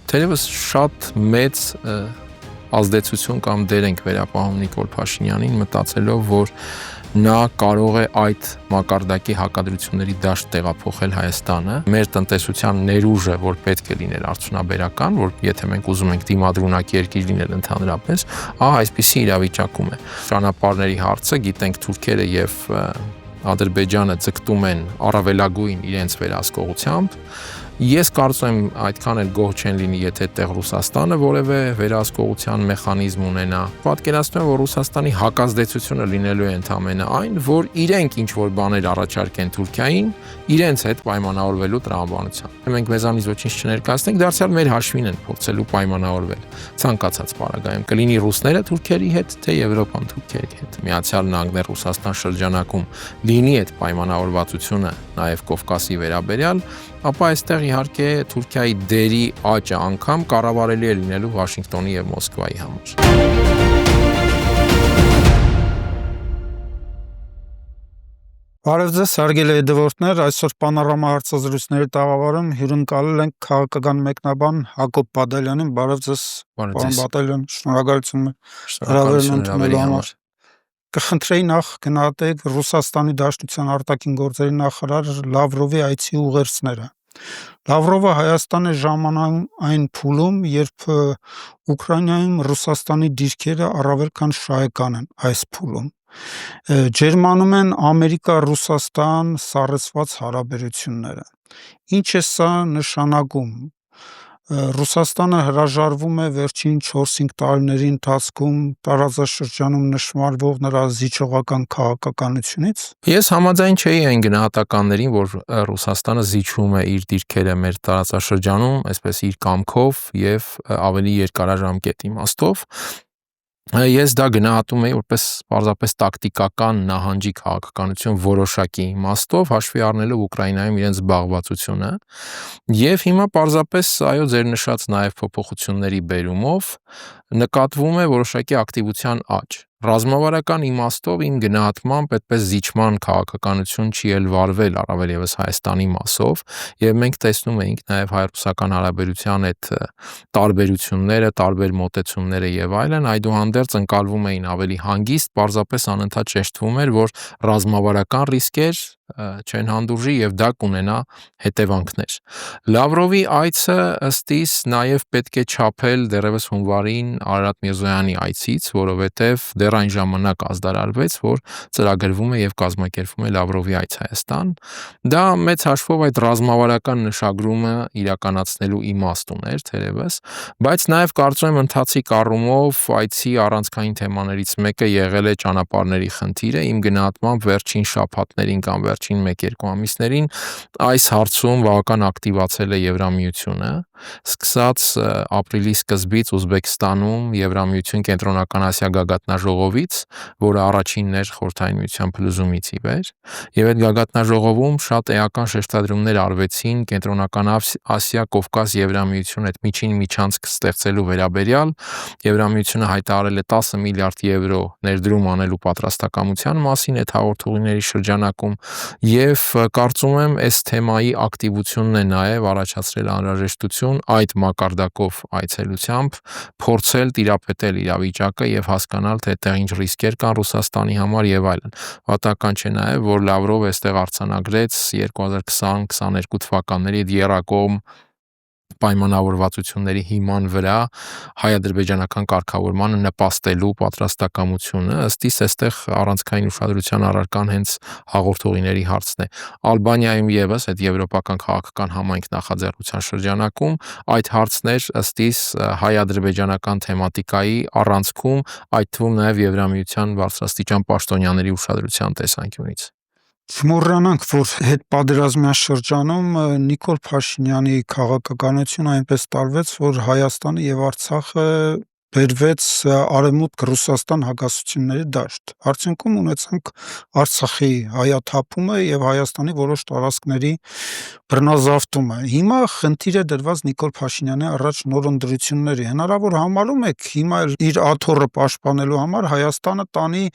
Թերևս շատ մեծ ազդեցություն կամ դեր ենք վերապահում Նիկոլ Փաշինյանին, մտածելով, որ նա կարող է այդ մակարդակի հակադրությունների դաշտ տեղափոխել Հայաստանը։ Մեր տնտեսության ներուժը, որ պետք է լիներ արդյունաբերական, որ եթե մենք ուզում ենք դիմադրունակի երկիր լինել ընդհանրապես, այսպիսի իրավիճակում է։ Ճանապարհների հարցը, գիտենք, թուրքերը եւ Ադրբեջանը ձգտում են առավելագույն իրենց վերահսկողությամբ։ Ես կարծում եմ այդքան էլ գոհ չեն լինի, եթե տեղ Ռուսաստանը որևէ վերահսկողության մեխանիզմ ունենա։ Պատկերացնում եմ, որ Ռուսաստանի հակազդեցությունը լինելու է ընդամենը այն, որ իրենք ինչ-որ բաներ առաջարկեն Թուրքիային, իրենց հետ պայմանավորվելու տրամաբանությամբ։ Մենք մեզանից ոչինչ չներկայացնենք, դարձյալ մեր հաշվին են փորձելու պայմանավորվել։ Ցանկացած պարագայում կլինի ռուսները Թուրքերի հետ, թե Եվրոպան Թուրքերի հետ։ Միացյալ Նահանգներ Ռուսաստան շրջանակում լինի այդ պայմանավորվածությունը նաև Կովկասի վերաբերյալ, ապա այստեղ իհարկե Թուրքիայի դերի աճը անգամ կառավարելի է լինելու Վաշինգտոնի եւ Մոսկվայի համար։ Բարև ձեզ, հարգելի հետևորդներ, այսօր Պանորամա հարցազրույցների տաղավարում հյուրընկալել ենք քաղաքական մեկնաբան Հակոբ Բադալյանին։ Բարև ձեզ, պարոն Բադալյան, շնորհակալություն հրավերն ընդունելու համար։ Կխնդրեի նախ գնահատեք Ռուսաստանի Դաշնության արտաքին գործերի նախարար Լավրովի այցի ուղերձները։ Լավրովը Հայաստան է ժամանում այն փուլում, երբ Ուկրաինայում Ռուսաստանի դիրքերը առավել քան շահեկան են այս փուլում։ Ջերմանում են Ամերիկա-Ռուսաստան սառեցված հարաբերությունները։ Ինչ է սա նշանակում։ Ռուսաստանը հրաժարվում է վերջին 4-5 տարիների ընթացքում տարածաշրջանում նշмарվող նրա զիջողական քաղաքականությունից։ Ես համաձայն չէի այն գնահատականներին, որ Ռուսաստանը զիջում է իր դիրքերը մեր տարածաշրջանում, այսպես իր կամքով եւ ավելի երկարաժամկետ իմաստով։ Ես դա գնահատում եի որպես պարզապես տակտիկական նահանջի քաղաքականություն որոշակի իմաստով, հաշվի առնելով Ուկրաինայում իրենց զբաղվածությունը, եւ հիմա պարզապես այո ձեր նշած նաեւ փոփոխությունների բերումով նկատվում է որոշակի ակտիվության աճ։ Ռազմավարական իմաստով իմ գնահատմամբ այդպես զիջման քաղաքականություն չի էլ վարվել առավել եւս Հայաստանի մասով, եւ մենք տեսնում էինք նաեւ հայ-ռուսական հարաբերության այդ տարբերությունները, տարբեր մոտեցումները եւ այլն, այդուհանդերձ ընկալվում էին ավելի հանգիստ, պարզապես անընդհատ շեշտվում էր, որ ռազմավարական ռիսկեր չեն հանդուրժի եւ դա կունենա հետևանքներ։ Լավրովի այցը ըստ իս նաեւ պետք է չափել դեռևս հունվարին Արարատ Միրզոյանի այցից, որովհետեւ դեռ այն ժամանակ ազդարարվեց, որ ծրագրվում է եւ կազմակերպվում է Լավրովի այց Հայաստան։ Դա մեծ հաշվով այդ ռազմավարական նշագրումը իրականացնելու իմաստ ուներ թերևս, բայց նաեւ կարծում եմ ընթացիկ առումով այցի առանցքային թեմաներից մեկը եղել է ճանապարհների խնդիրը։ Իմ գնահատմամբ վերջին շաբաթներին կամ վերջին 1-2 ամիսներին այս հարցում բավական ակտիվացել է Եվրամիությունը, սկսած ապրիլի սկզբից Ուզբեկստանում Եվրամիություն Կենտրոնական Ասիա գագաթնաժողովից, որը առաջինն էր Խորհրդային Միության փլուզումից ի վեր, եւ այդ գագաթնաժողովում շատ էական շեշտադրումներ արվեցին Կենտրոնական Ասիա Կովկաս Եվրամիություն այդ միջին միջանցք ստեղծելու վերաբերյալ։ Եվրամիությունը հայտարարել է 10 միլիարդ եվրո ներդրում անելու պատրաստակամության մասին այդ հաղորդումների շրջանակում եւ կարծում եմ այս թեմայի ակտիվությունն է նաեւ առաջացրել անհրաժեշտություն այդ մակարդակով այցելությամբ փորձել տիրապետել իրավիճակը եւ հասկանալ թե այդտեղ ինչ ռիսկեր կան Ռուսաստանի համար եւ այլն։ Պատահական չէ նաեւ որ Լավրովը այստեղ արձանագրեց 2020-22 թվականների եռակողմ պայմանավորվածությունների հիման վրա հայ-ադրբեջանական կարգավորմանը նպաստելու պատրաստակամությունը, ըստ իս այստեղ առանցքային ուշադրության առարկան հենց հաղորդողիների հարցն է։ Ալբանիայում եւս այդ եվրոպական քաղաքական համայնք նախաձեռնության շրջանակում այդ հարցն էր ըստ իս հայ-ադրբեջանական թեմատիկայի առանցքում, այդ թվում նաեւ Եվրամիության բարձրաստիճան պաշտոնյաների ուշադրության տեսանկյունից։ Չմոռանանք, որ հետպատերազմյան շրջանում Նիկոլ Փաշինյանի քաղաքականությունը այնպես տարվեց, որ Հայաստանը եւ Արցախը բերվեց Արևմուտք Ռուսաստան հակասությունների դաշտ։ Արդյունքում ունեցանք Արցախի հայաթափումը եւ Հայաստանի որոշ տարածքների բռնազավթումը։ Հիմա խնդիր է դրված Նիկոլ Փաշինյանի առաջ նոր ընտրությունների։ Հնարավոր համարում եք հիմա իր աթոռը պաշտպանելու համար Հայաստանը տանի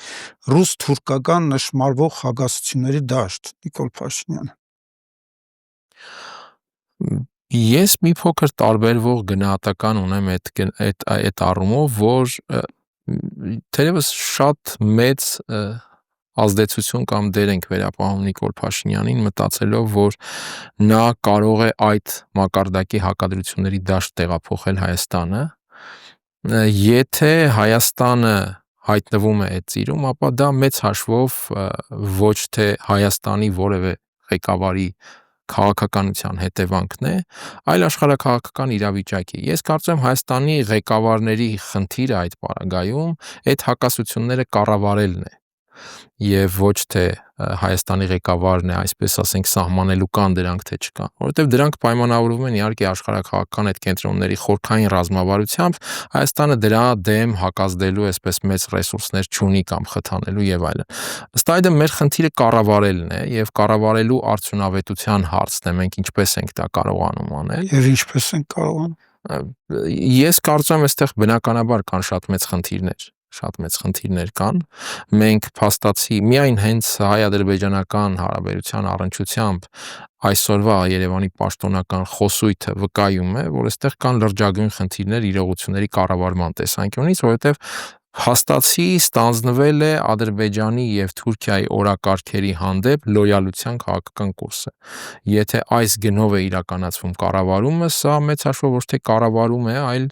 ռուս-թուրքական նշмарվող հակասությունների դաշտ, Նիկոլ Փաշինյանը։ Ես մի փոքր տարբերվող գնահատական ունեմ այդ առումով, որ թերևս շատ մեծ ազդեցություն կամ դեր ենք վերապահում Նիկոլ Փաշինյանին, մտածելով, որ նա կարող է այդ մակարդակի հակադրությունների դաշտ տեղափոխել Հայաստանը, եթե Հայաստանը հայտնվում է այդ ծիրում, ապա դա մեծ հաշվով ոչ թե Հայաստանի որևէ ղեկավարի քաղաքականության հետևանքն է, այլ աշխարհաքաղաքական իրավիճակի։ Ես կարծում եմ Հայաստանի ղեկավարների խնդիրը այդ պարագայում այդ հակասությունները կառավարելն է եւ ոչ թե Հայաստանի ղեկավարն է, այսպես ասենք, սահմանելու կան դրանք թե չկան, որովհետեւ դրանք պայմանավորվում են իհարկե աշխարհաքաղաքական այդ կենտրոնների խորքային ռազմավարությամբ, Հայաստանը դրա դեմ հակազդելու այսպես մեծ ռեսուրսներ չունի կամ խթանելու եւ այլն։ Ըստ այդմ մեր խնդիրը կառավարելն է եւ կառավարելու արդյունավետության հարցն է, մենք ինչպես ենք դա կարողանում անել եւ ինչպես ենք կարողանում։ Ես կարծում եմ, այստեղ բնականաբար կան շատ մեծ խնդիրներ կան։ Մենք փաստացի միայն հենց հայ-ադրբեջանական հարաբերության առնչությամբ այսօրվա Երևանի պաշտոնական խոսույթը վկայում է, որ այստեղ կան լրջագույն խնդիրներ իրողությունների կառավարման տեսանկյունից, որովհետև հաստացի ստանձնվել է Ադրբեջանի եւ Թուրքիայի օրակարգերի հանդեպ լոյալության քաղաքական կուրսը։ Եթե այս գնով է իրականացվում կառավարումը, սա մեծ հաշվով ոչ թե կառավարում է, այլ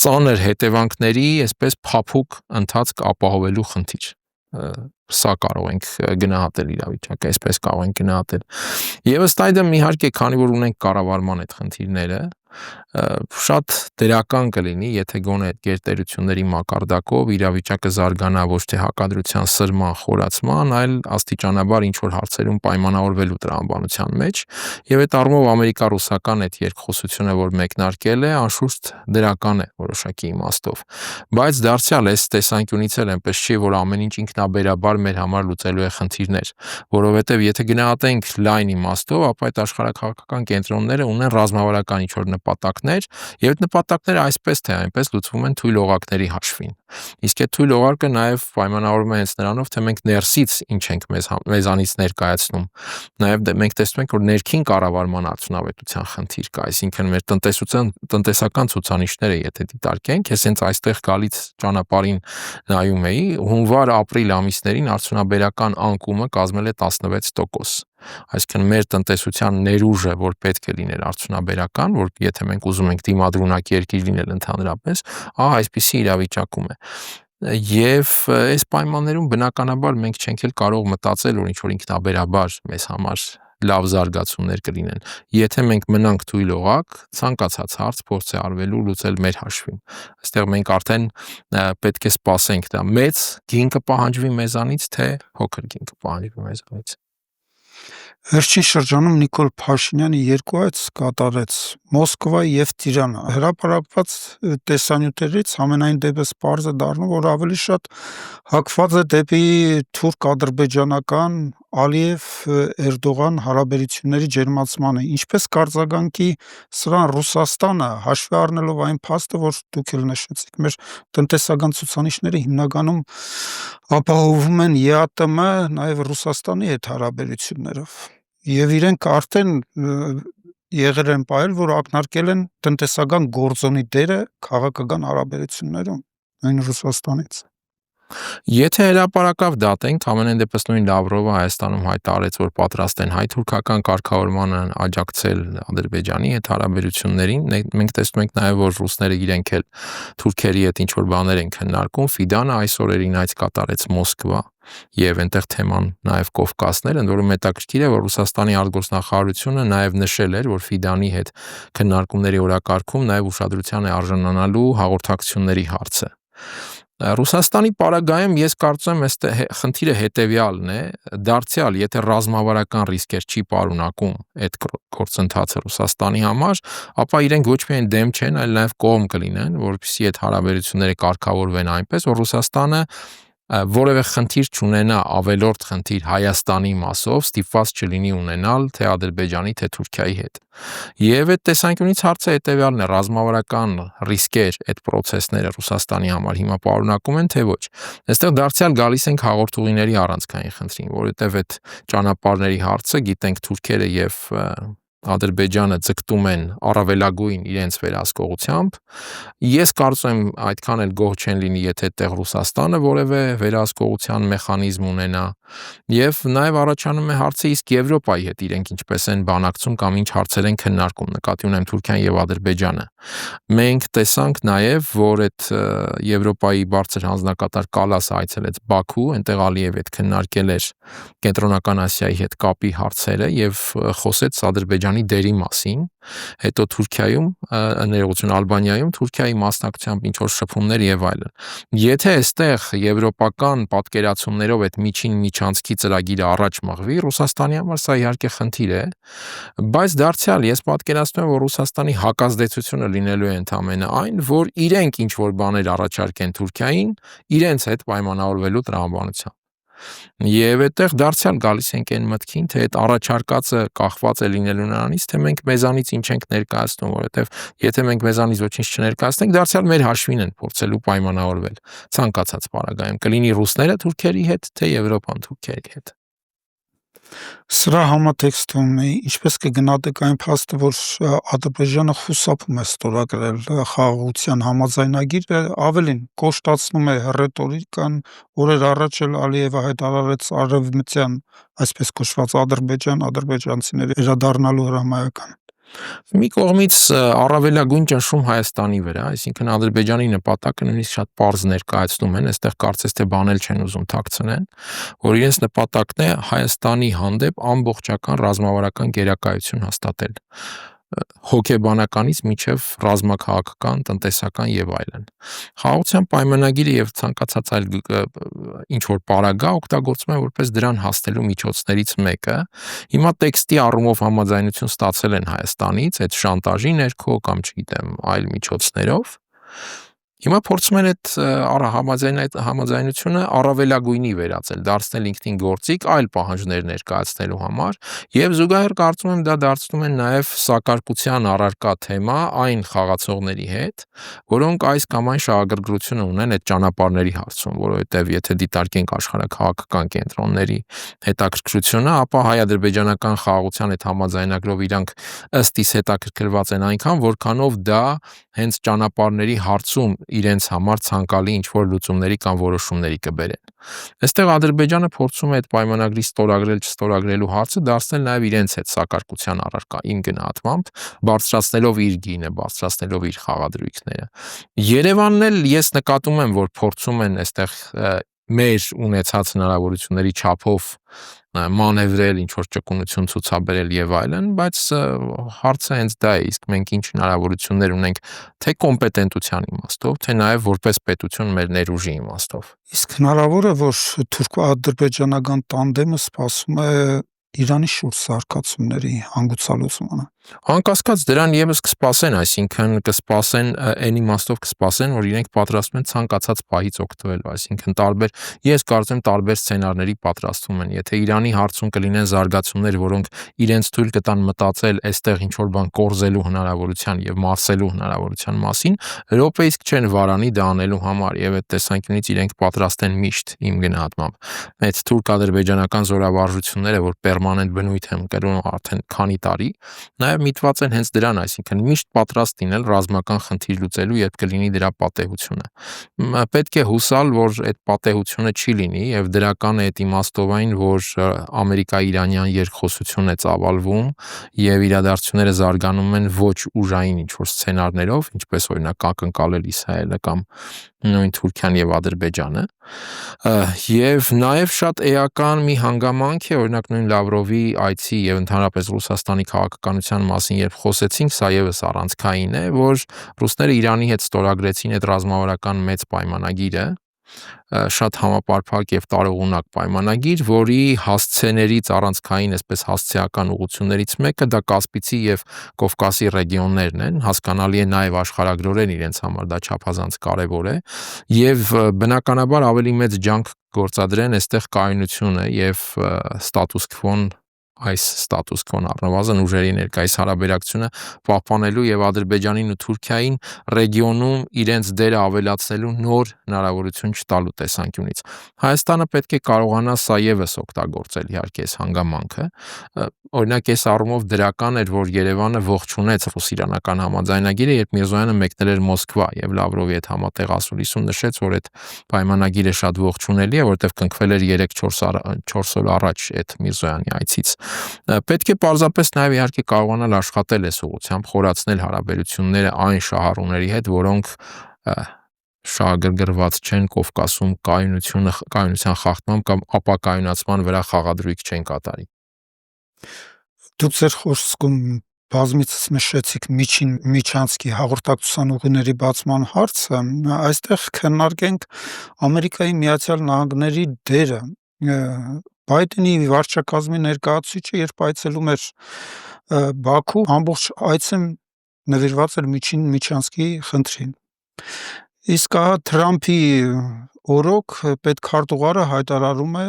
ծանր հետևանքների, այսպես փափուկ ընթացք ապահովելու խնդիր։ Սա կարող ենք գնահատել իրավիճակը, այսպես կարող ենք գնահատել։ Եվ ըստ այդմ իհարկե, քանի որ ունենք կառավարման այդ խնդիրները, շատ դրական կլինի, եթե գոնե այդ գերտերությունների մակարդակով իրավիճակը զարգանա ոչ թե հակադրության սրման, խորացման, այլ աստիճանաբար ինչ-որ հարցերում պայմանավորվելու տրամաբանության մեջ, եւ այդ առումով ամերիկա-ռուսական այդ երկխոսությունը, որ մեկնարկել է, անշուշտ դրական է որոշակի իմաստով։ Բայց դարձյալ այս տեսանկյունից էլ այնպես չի, որ ամեն ինչ ինքնաբերաբար մեր համար լուծելու է խնդիրներ, որովհետեւ եթե գնահատենք լայն իմաստով, ապա այդ աշխարհաքաղաքական կենտրոնները ունեն ռազմավարական ինչ-որ նպատակներ, եւ այդ նպատակները այսպես թե այնպես լուծվում են թույլ օղակների հաշվին։ Իսկ այդ թույլ օղակը նաեւ պայմանավորվում է հենց նրանով, թե մենք ներսից ինչ ենք մեզանից ներկայացնում։ Նաեւ մենք տեսնում ենք, որ ներքին կառավարման արդյունավետության խնդիր կա, այսինքն մեր տնտեսական ցուցանիշները, եթե դիտարկենք, ես հենց այստեղ գալից ճանապարհին նայում էի, հունվար-ապրիլ ամիսներին արդյունաբերական անկումը կազմել է 16%։ Այսինքն մեր տնտեսության ներուժը, որ պետք է լիներ արդյունաբերական, որ եթե մենք ուզում ենք դիմադրունակ երկիր լինել ընդհանրապես, այսպիսի իրավիճակում է։ Եվ այս պայմաններում բնականաբար մենք չենք էլ կարող մտածել, որ ինչ-որ ինքնաբերաբար մեզ համար լավ զարգացումներ կլինեն։ Եթե մենք մնանք թույլ օղակ, ցանկացած հարց փորձ է արվելու լուծել մեր հաշվին։ Այստեղ մենք արդեն պետք է սպասենք, դա մեծ գին կպահանջվի մեզանից, թե փոքր գին կպահանջվի մեզանից։ Վերջին շրջանում Նիկոլ Փաշինյանը 2 այց կատարեց Մոսկվա եւ Տիրան։ Հրապարակված տեսանյութերից ամենայն դեպս պարզ է դառնում, որ ավելի շատ հակված է դեպի թուրք-ադրբեջանական Ալիև-Էրդողան հարաբերությունների ջերմացմանը։ Ինչպես կարձագանքի սրան Ռուսաստանը, հաշվի առնելով այն փաստը, որ դուք էլ նշեցիք, մեր տնտեսական ցուցանիշները հիմնականում ապահովում են ԵԱՏՄ, նաեւ Ռուսաստանի հետ հարաբերություններով։ Եվ իրենք արդեն եղել են պահել, որ ակնարկել են տնտեսական գործոնի դերը քաղաքական հարաբերություններում, այն Ռուսաստանից։ Եթե հրապարակավ դատենք, ամենայն դեպս նույն Լավրովը Հայաստանում հայտարարեց, որ պատրաստ են հայ-թուրքական կարգավորմանը աջակցել Ադրբեջանի հետ հարաբերություններին, մենք տեսնում ենք նաև, որ ռուսները իրենք էլ թուրքերի հետ ինչ-որ բաներ են քննարկում, Ֆիդանը այս օրերին այց կատարեց Մոսկվա, եւ այնտեղ թեման նաև Կովկասներ, ընդ որում հետաքրքիր է, որ Ռուսաստանի արտգործնախարարությունը նաև նշել էր, որ Ֆիդանի հետ քննարկումների օրակարգում նաև ուշադրության է արժանանալու հաղորդակցությունների հարցը։ Ռուսաստանի պարագայում ես կարծում եմ, խնդիրը հետևյալն է, դարձյալ, եթե ռազմավարական ռիսկեր չի պարունակում այդ գործընթացը Ռուսաստանի համար, ապա իրենք ոչ միայն դեմ չեն, այլ նաև կողմ կլինեն, որպեսզի այդ հարաբերությունները կարգավորվեն այնպես, որ Ռուսաստանը որևէ խնդիր չունենա, ավելորդ խնդիր Հայաստանի մասով ստիպված չլինի ունենալ թե Ադրբեջանի, թե Թուրքիայի հետ։ Եվ այդ տեսանկյունից հարցը հետևյալն է, ռազմավարական ռիսկեր այդ process-ները Ռուսաստանի համար հիմա պարունակում են, թե ոչ։ Այստեղ դարձյալ գալիս ենք հաղորդուղիների առանցքային խնդրին, որովհետև այդ ճանապարհների հարցը, գիտենք, թուրքերը եւ Ադրբեջանը ձգտում են առավելագույն իրենց վերահսկողությամբ, ես կարծում եմ այդքան էլ գոհ չեն լինի, եթե այդտեղ Ռուսաստանը որևէ վերահսկողության մեխանիզմ ունենա, եւ նաեւ առաջանում է հարցը, իսկ Եվրոպայի հետ իրենք ինչպես են բանակցում կամ ինչ հարցեր են քննարկում, նկատի ունեմ Թուրքիան եւ Ադրբեջանը։ Մենք տեսանք նաեւ, որ այդ Եվրոպայի բարձր հանձնակատար Կալասը այցելեց Բաքու, այնտեղ Ալիևի հետ քննարկել էր Կենտրոնական Ասիայի հետ կապի հարցերը եւ խոսեց Ադրբեջանի դերի մասին, հետո Թուրքիայում, ներողություն, Ալբանիայում Թուրքիայի մասնակցությամբ ինչ որ շփումներ եւ այլն։ Եթե այստեղ եվրոպական պատկերացումներով այդ միջին միջանցքի ծրագիրը առաջ մղվի, Ռուսաստանի համար սա իհարկե խնդիր է, բայց դարձյալ ես պատկերացնում եմ, որ Ռուսաստանի հակազդեցությունը լինելու է ընդամենը այն, որ իրենք ինչ որ բաներ առաջարկեն Թուրքիային, իրենց հետ պայմանավորվելու տրամաբանությամբ։ Եվ այդտեղ դարձյալ գալիս ենք այն մտքին, թե այդ առաջարկածը կախված է լինելու նրանից, թե մենք մեզանից ինչ ենք ներկայացնում, որովհետև եթե մենք մեզանից ոչինչ չներկայացնենք, դարձյալ մեր հաշվին են փորձելու պայմանավորվել ցանկացած պարագայում, կլինի ռուսները թուրքերի հետ, թե Եվրոպան թուրքերի հետ։ Սրա համատեքստում ինչպես կգնահատեք այն փաստը, որ Ադրբեջանը խուսափում է ստորագրել խաղաղության համաձայնագիրը, ավելին կոշտացնում է ռետորիկան, օրեր առաջ էլ Ալիևը հայտարարեց արևմտյան, այսպես կոչված ադրբեջանցիների վերադառնալու հրամայական։ Մի կողմից առավելագույն ճնշում Հայաստանի վրա, այսինքն Ադրբեջանի նպատակը նույնիսկ շատ պարզ ներկայացնում են, այստեղ կարծես թե բանել չեն ուզում թաքցնեն, որ իրենց նպատակն է Հայաստանի հանդեպ ամբողջական ռազմավարական գերակայություն հաստատել, հոգեբանականից մինչև ռազմաքաղաքական, տնտեսական եւ այլն։ Խաղաղության պայմանագիրը եւ ցանկացած այլ ինչ որ պարագա օգտագործվում է որպես դրան հասնելու միջոցներից մեկը։ Հիմա տեքստի առումով համաձայնություն ստացել են Հայաստանից այդ շանտաժի ներքո կամ չգիտեմ այլ միջոցներով։ Հիմա փորձում են այդ համաձայնությունը առավելագույնի վերածել, դարձնել ինքնին գործիք այլ պահանջներ ներկայացնելու համար եւ զուգահեռ կարծում եմ դա դարձնում են նաեւ սակարկության առարկա թեմա այն խաղացողների հետ, որոնք այս կամ այն շահագրգռությունը ունեն այդ ճանապարհների հարցում, որովհետեւ եթե դիտարկենք աշխարհաքաղաքական կենտրոնների հետաքրքրությունը, ապա հայ-ադրբեջանական խաղաղության այդ համաձայնագրով իրանք ըստ իս հետաքրքրված են այնքան, որքանով դա հենց ճանապարհների հարցում իրենց համար ցանկալի ինչ-որ լուծումների կամ որոշումների կբերեն։ Այստեղ Ադրբեջանը փորձում է այդ պայմանագրի ստորագրել-չստորագրելու հարցը դարձնել նաև իրենց հետ սակարկության առարկա, իմ գնահատմամբ, բարձրացնելով իր գինը, բարձրացնելով իր խաղադրույքները։ Երևանն էլ ես նկատում եմ, որ փորձում են այստեղ մեր ունեցած հնարավորությունների չափով մանևրել, ինչ-որ ճկունություն ցուցաբերել եւ այլն, բայց հարցը հենց դա է, իսկ մենք ինչ հնարավորություններ ունենք թե կոմպետենտության իմաստով, թե նաեւ որպես պետություն մեր ներուժի իմաստով։ Իսկ հնարավոր է, որ թուրքո-ադրբեջանական տանդեմը սպասում է Իրանի շուրջ զարգացումների հանգուցալուծմանը։ Անկասկած դրան եւս կսպասեն, այսինքն կսպասեն այն իմաստով կսպասեն, որ իրենք պատրաստվում են ցանկացած պահից օգտվելու, այսինքն ես կարծում եմ տարբեր սցենարների պատրաստվում են, եթե Իրանի հարցում կլինեն զարգացումներ, որոնք իրենց թույլ կտան մտածել այստեղ ինչ որ բան կորզելու հնարավորության եւ մարսելու հնարավորության մասին, րոպեիսկ չեն վարանի դա անելու համար եւ այդ տեսանկյունից իրենք պատրաստ են միշտ իմ գնահատմամբ։ Այդ թուրք-ադրբեջանական զորավարժությունները, որ պերմանենտ բնույթ են կրում արդեն քանի տարի, նաև միտված են հենց դրան, այսինքն միշտ պատրաստ լինել ռազմական խնդիր լուծելու, երբ կլինի դրա պատեհությունը։ Պետք է հուսալ, որ այդ պատեհությունը չի լինի եւ դրական է այդ իմաստով այն, որ ամերիկա-իրանյան երկխոսություն է ծավալվում եւ իրադարձությունները զարգանում են ոչ ուժային ինչ-որ սցենարներով, ինչպես օրինակ ակնկալել Իսրայելը կամ նույն Թուրքիան եւ Ադրբեջանը, եւ նաեւ շատ էական մի հանգամանք է, օրինակ նույն Լավրովի այցի եւ ընդհանրապես Ռուսաստանի քաղաքականության մասին, երբ խոսեցինք, սա եւս առանցքային է, որ ռուսները Իրանի հետ ստորագրեցին այդ ռազմավարական մեծ պայմանագիրը, շատ համապարփակ եւ տարողունակ պայմանագիր, որի հասցեներից առանցքային, այսպես հասցեական ուղղություններից մեկը դա Կասպիցի եւ Կովկասի ռեգիոններն են, հասկանալի է նաեւ աշխարհագրորեն իրենց համար դա չափազանց կարեւոր է եւ բնականաբար ավելի մեծ ջանք գործադրեն այստեղ կայունությունը եւ ստատուս քվոն այս ստատուս քոն առնվազն ուժերի ներկայիս հարաբերակցությունը պահպանելու եւ Ադրբեջանին ու Թուրքիային ռեգիոնում իրենց դերը ավելացնելու նոր հնարավորություն չտալու տեսանկյունից։ Հայաստանը պետք է կարողանա սա եւս օգտագործել իհարկե այս հանգամանքը։ Օրինակ այս առումով դրական էր, որ Երևանը ողջունեց ռուս-իրանական համաձայնագիրը, երբ Միրզոյանը մեկնել էր Մոսկվա եւ Լավրովի հետ համատեղ ասուլիսում նշեց, որ այդ պայմանագիրը շատ ողջունելի է, որտեղ կնքվել էր 3-4 օր առաջ այդ Միրզոյանի այցից։ Պետք է պարզապես նաեւ իհարկե կարողանալ աշխատել այս ուղղությամբ, խորացնել հարաբերությունները այն շահառուների հետ, որոնք շահագրգռված չեն Կովկասում կայունության խախտման կամ ապակայունացման վրա խաղադրույք չեն կատարի։ Դուք ձեր խոսքում բազմիցս նշեցիք միջանցքի հաղորդակցության ուղիների բացման հարցը, այստեղ քննարկենք Ամերիկայի Միացյալ Նահանգների դերը։ Բայդենի վարչակազմի ներկայացուցիչը, երբ այցելում էր Բաքու, ամբողջ այցը նվիրված էր միջանցքի խնդրին։ Իսկ Թրամփի օրոք պետքարտուղարը հայտարարում է,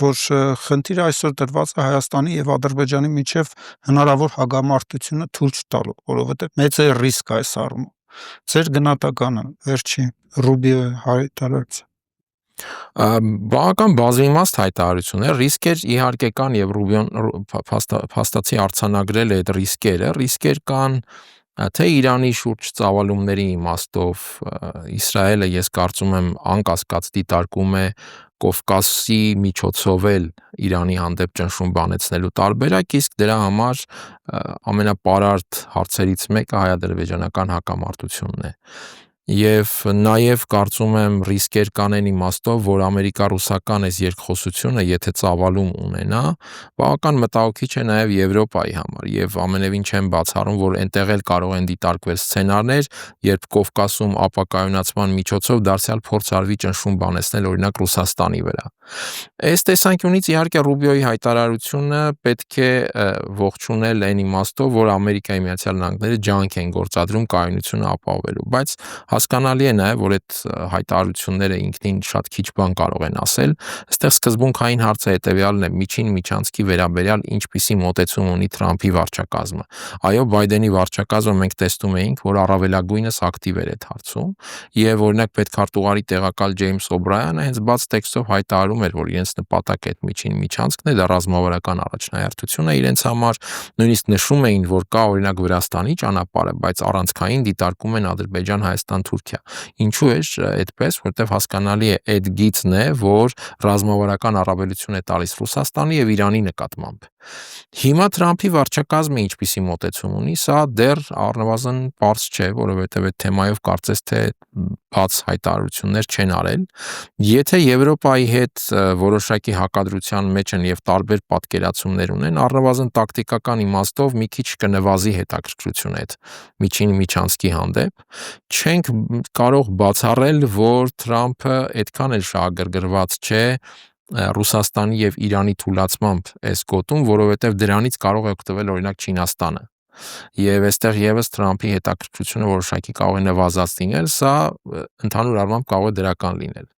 որ խնդիրը այսօր դրված է Հայաստանի եւ Ադրբեջանի միջև հնարավոր հագամարտությունը թույլ չտալու, որովհետեւ մեծ է ռիսկ այս առումով։ Ձեր գնահատականը վերջի Ռուբիոյի հայտարարությունը։ Բավական բազմիմաստ հայտարարություն է, ռիսկեր իհարկե կան եւ Ռուբիոն փաստացի արձանագրել է այդ ռիսկեր կան թե Իրանի շուրջ ծավալումների իմաստով Իսրայելը, ես կարծում եմ, անկասկած դիտարկում է Կովկասի միջոցով էլ Իրանի հանդեպ ճնշում բանեցնելու տարբերակ, իսկ դրա համար ամենապարարտ հարցերից մեկը հայ-ադրբեջանական հակամարտությունն է։ Եվ նաև կարծում եմ ռիսկեր կան այն իմաստով, որ ամերիկա-ռուսական այս երկխոսությունը, եթե ծավալում ունենա, բավական մտահոգիչ է նաև Եվրոպայի համար, եւ ամենևին չեմ բացառում, որ այնտեղ էլ կարող են դիտարկվել սցենարներ, երբ Կովկասում ապակայունացման միջոցով դարձյալ փորձ արվի ճնշում բանեցնել օրինակ Ռուսաստանի վրա։ Այս տեսանկյունից իհարկե Ռուբիոյի հայտարարությունը պետք է ողջունել այն իմաստով, որ Ամերիկայի Միացյալ Նահանգները ջանք են գործադրում կայունությունը ապահովելու, բայց հասկանալի է նաև, որ այդ հայտարարությունները ինքնին շատ քիչ բան կարող են ասել։ Այստեղ սկզբունքային հարցը հետևյալն է՝ միջին միջանցքի վերաբերյալ ինչպիսի մոտեցում ունի Թրամփի վարչակազմը։ Այո, Բայդենի վարչակազմը մենք տեսնում էինք, որ առավելագույնս ակտիվ էր այդ հարցում, եւ օրինակ պետքարտուղարի տեղակալ Ջեյմս Օբրայանը հենց բաց տեքստով հայտարարում էր, որ իրենց նպատակը այդ միջին միջանցքն է, դա ռազմավարական առաջնահերթություն է իրենց համար, նույնիսկ նշում էին, որ կա օրինակ Վրաստանի ճանապարհը, բայց առանցքային դիտարկում են Ադրբեջան-Հայաստան-Թուրքիա։ Ինչու է այդպես, որտեղ հասկանալի է այդ գիծն է, որ ռազմավարական առավելություն է տալիս Ռուսաստանի եւ Իրանի նկատմամբ։ Հիմա Թրամփի վարչակազմը ինչպիսի մոտեցում ունի, սա դեռ առնվազն պարզ չէ, որովհետեւ այդ թեմայով կարծես թե բաց հայտարարություններ չեն արել։ Եթե Եվրոպայի հետ որոշակի հակադրության մեջ են եւ տարբեր պատկերացումներ ունեն, առնվազն տակտիկական իմաստով մի քիչ կնվազի հետաքրքրությունը այդ միջին միջանցքի հանդեպ։ Չենք կարող բացառել, որ Թրամփը այդքան էլ շահագրգռված չէ Ռուսաստանի եւ Իրանի թուլացմամբ այս գոտում, որովհետեւ դրանից կարող է օգտվել օրինակ Չինաստանը։ Եվ այստեղ եւս Թրամփի հետաքրքրությունը որոշակի կարող է նվազած լինել, սա ընդհանուր առմամբ կարող է դրական լինել։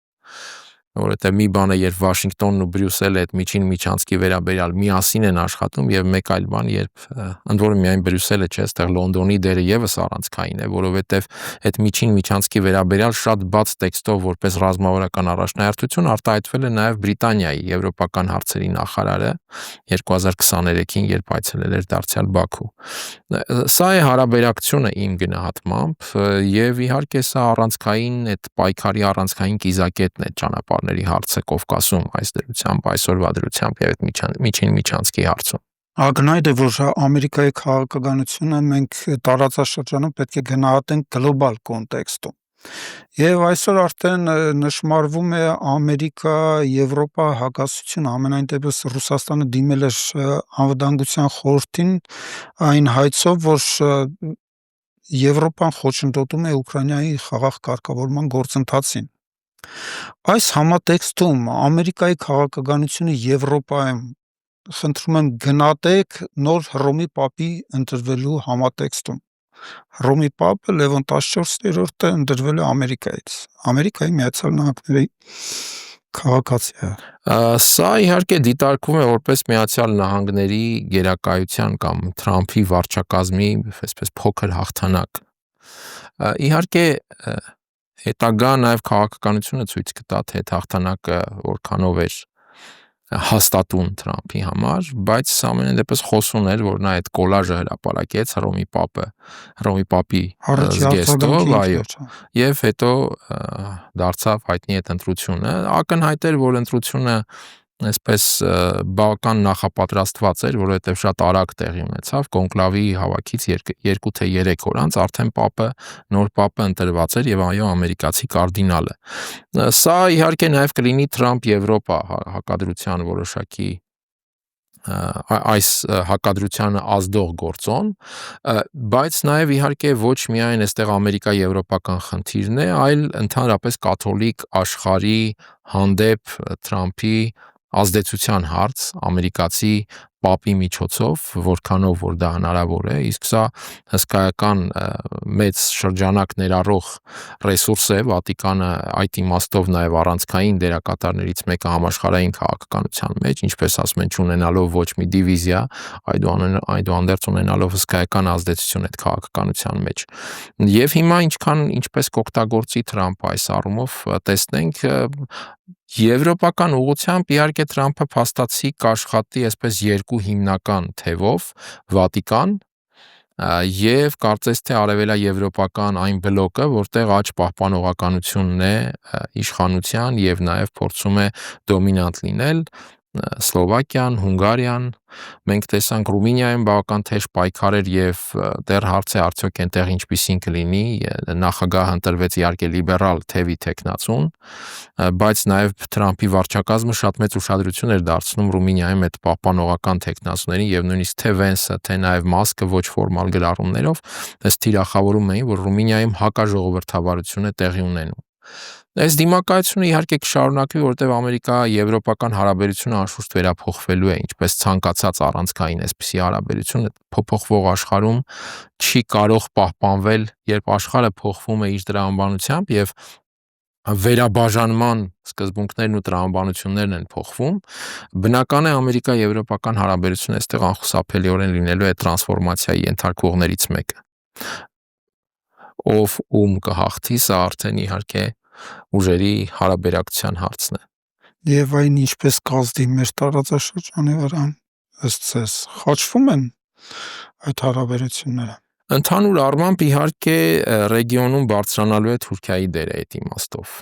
Որովհետեւ մի բան է, երբ Վաշինգտոնն ու Բրյուսելը այդ միջին միջանցքի վերաբերյալ միասին են աշխատում, եւ մեկ այլ բան, երբ ընդ որում միայն Բրյուսելը չէ, այստեղ Լոնդոնի դերը եւս առանցքային է, որովհետեւ այդ միջին միջանցքի վերաբերյալ շատ բաց տեքստով որպես ռազմավարական առաջնահերթություն արտահայտվել է նաեւ Բրիտանիայի եվրոպական հարցերի նախարարը 2023-ին, երբ այցելել էր դարձյալ Բաքու։ Սա է հարաբերակցությունը իմ գնահատմամբ, եւ իհարկե սա առանցքային այդ պայքարի առանցքային կիզակետն է ճանապարհների հարցը Կովկասում այս դրությամբ, այսօրվա դրությամբ եւ այդ միջին միջանցքի հարցում։ Ակնհայտ է, որ Ամերիկայի քաղաքականությունը մենք տարածաշրջանում պետք է գնահատենք գլոբալ կոնտեքստում։ Եվ այսօր արդեն նշмарվում է Ամերիկա-Եվրոպա հակասությունը, ամենայն դեպս Ռուսաստանը դիմել էր անվտանգության խորհրդին այն հայցով, որ Եվրոպան խոչընդոտում է Ուկրաինայի խաղաղ կարգավորման գործընթացին։ Այս համատեքստում Ամերիկայի քաղաքականությունը Եվրոպայում, խնդրում եմ գնահատեք նոր Հռոմի Պապի ընտրվելու համատեքստում։ Հռոմի Պապը Լևոն 14-րդը ընտրվել է Ամերիկայից, Ամերիկայի Միացյալ Նահանգների Քաղաքացի է։ Սա իհարկե դիտարկվում է որպես Միացյալ Նահանգների գերակայության կամ Թրամփի վարչակազմի այսպես փոքր հաղթանակ։ Իհարկե հետագա նաև քաղաքականությունը ցույց կտա, թե այդ հաղթանակը որքանով էր հաստատուն Թրամփի համար, բայց ամենայն դեպս խոսուն էր, որ նա այդ կոլաժը հրապարակեց Հռոմի պապի զգեստով, այո, եւ հետո դարձավ հայտնի այդ ընտրությունը։ Ակնհայտ էր, որ ընտրությունը այսպես բավական նախապատրաստված էր, որովհետև շատ արագ տեղի ունեցավ կոնկլավի հավաքից 2 թե 3 օր անց արդեն նոր պապը ընտրված էր եւ այո ամերիկացի կարդինալը։ Սա իհարկե նաև կլինի Թրամփ-Եվրոպա հակադրության որոշակի այս հակադրությանը ազդող գործոն, բայց նաև իհարկե ոչ միայն այստեղ ամերիկա-եվրոպական խնդիրն է, այլ ընդհանրապես կաթոլիկ աշխարհի հանդեպ Թրամփի ազդեցության հարց ամերիկացի պապի միջոցով, որքանով որ դա հնարավոր է, իսկ սա հսկայական մեծ շրջանակ ներառող ռեսուրս է, Վատիկանը այդ իմաստով նաև առանցքային դերակատարներից մեկը համաշխարհային քաղաքականության մեջ, ինչպես ասում են, չունենալով ոչ մի դիվիզիա, այդուհանդերձ ունենալով հսկայական ազդեցություն այդ քաղաքականության մեջ։ Եվ հիմա ինչպես կօգտագործի Թրամփը այս առումով, տեսնենք Եվրոպական ուղղությամբ իհարկե Թրամփը փաստացի կաշխատի այսպես 2 հիմնական թևով՝ Վատիկան եւ կարծես թե արևելաեվրոպական այն բլոկը, որտեղ աճ պահպանողականությունն է իշխանության եւ նաեւ փորձում է դոմինանտ լինել, Սլովակիան, Հունգարիան, մենք տեսանք Ռումինիայում բավական թեժ պայքար էր եւ դեռ հարց է արդյոք այնտեղ ինչպիսին կլինի, նախագահ ընտրվեց իհարկե լիբերալ թևի տեխնացուն, բայց նաեւ Թրամփի վարչակազմը շատ մեծ ուշադրություն էր դարձնում Ռումինիայում այդ պահպանողական տեխնացուներին եւ նույնիսկ թե Վենսը, թե նաեւ Մասկը ոչ ֆորմալ գրառումներով ըստ թիրախավորում էին, որ Ռումինիայում հակաժողովրդավարություն է տեղի ունենում։ Այս դիմակայությունը իհարկե կշարունակվի, որովհետև ամերիկա-եվրոպական հարաբերությունը անշուշտ վերափոխվելու է, ինչպես ցանկացած առանցքային այսպիսի հարաբերություն փոփոխվող աշխարհում չի կարող պահպանվել, երբ աշխարհը փոխվում է իր տրամաբանությամբ եւ վերաբաժանման սկզբունքներն ու տրամաբանություններն են փոխվում, բնական է ամերիկա-եվրոպական հարաբերությունը այստեղ անխուսափելիորեն լինելու է տրանսֆորմացիայի ենթարկվողներից մեկը։ Ով ում կհաղթի, սա արդեն իհարկե ուժերի հարաբերակցության հարցն է։ Եվ այն ինչպես կազդի մեր տարածաշրջանի վրա, ըստ ձեզ, խաչվում են այդ հարաբերությունները։ Ընդհանուր առմամբ իհարկե ռեգիոնում բարձրանալու է Թուրքիայի դերը այդ իմաստով,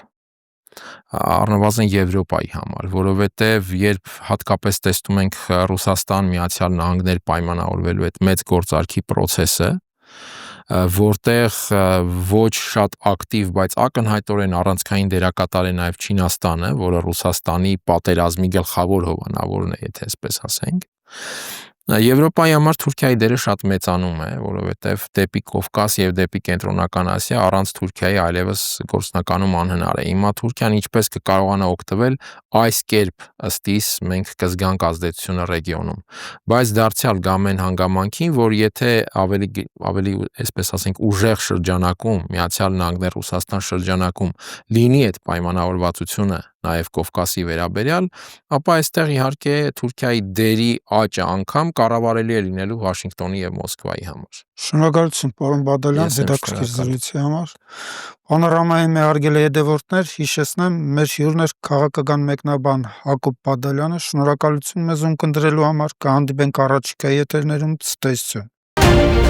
առնվազն Եվրոպայի համար, որովհետև երբ հատկապես տեսնում ենք Ռուսաստան, Միացյալ Նահանգներ պայմանավորվելու այդ մեծ գործարքի process-ը, որտեղ ոչ շատ ակտիվ, բայց ակնհայտորեն առանցքային դերակատար է նաև Չինաստանը, որը Ռուսաստանի պատերազմի գլխավոր հովանավորն է, եթե այսպես ասենք։ Եվրոպայի համար Թուրքիայի դերը շատ մեծանում է, որովհետև դեպի Կովկաս եւ դեպի Կենտրոնական Ասիա առանց Թուրքիայի այլևս գործնականում անհնար է։ Հիմա Թուրքիան ինչպես կկարողանա օգտվել, այս կերպ ըստ իս մենք կզգանք ազդեցությունը ռեգիոնում։ Բայց դարձյալ գամեն հանգամանքին, որ եթե ավելի այսպես ասենք ուժեղ շրջանակում, Միացյալ Նահանգներ Ռուսաստան շրջանակում լինի այդ պայմանավորվածությունը նաև Կովկասի վերաբերյալ, ապա այստեղ իհարկե Թուրքիայի դերի աճը անգամ կառավարելի է լինելու Վաշինգտոնի եւ Մոսկվայի համար։ Շնորհակալություն, պարոն Բադալյան, հետաքրքիր զրույցի համար։ Պանորամայի մեհարգելի հետևորդներ, հիշեցնեմ, մեր հյուրն էր քաղաքական մեկնաբան Հակոբ Բադալյանը։ Շնորհակալություն մեզ ունկնդրելու համար։ Կհանդիպենք առաջիկա եթերներում։ Ցտեսություն։